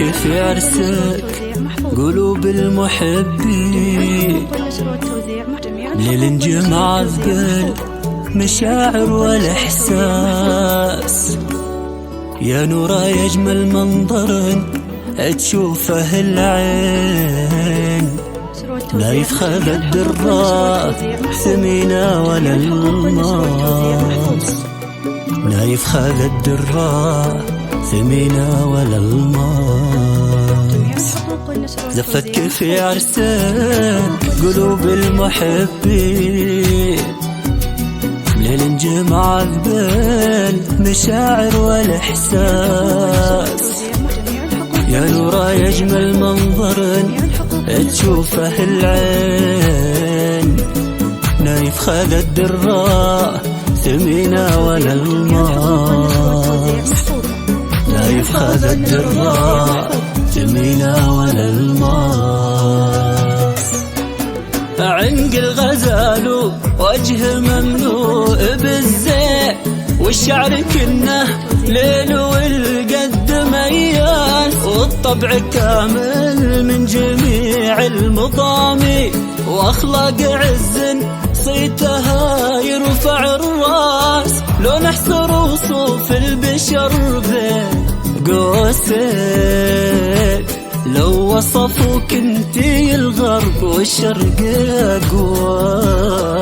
كيف يرسك قلوب المحبين للانجماع ثقل مشاعر والإحساس. يا نورا يجمل منظر تشوفه العين، لا يفخذ الدراء ثمينة ولا الماس، لا يفخذ الدراء ثمينة ولا الماس. زفت كيف يرسل قلوب المحبين للانجماع ذبل مشاعر والإحساس. يا نورا يجمل منظر تشوفه العين، لا يفخذ الدراء ثمينة ولا الماس، لا يفخذ الدراء ثمينة ولا الماس. عنق الغزال وجه مملوء بالزيت، والشعر كنه ليل والقد مياس، والطبع كامل من جميع المضامي، واخلاق عز صيتها يرفع الراس. لو نحصر وصوف البشر بين قوسين، لو وصفوك انتي الغرب والشرق اقوى.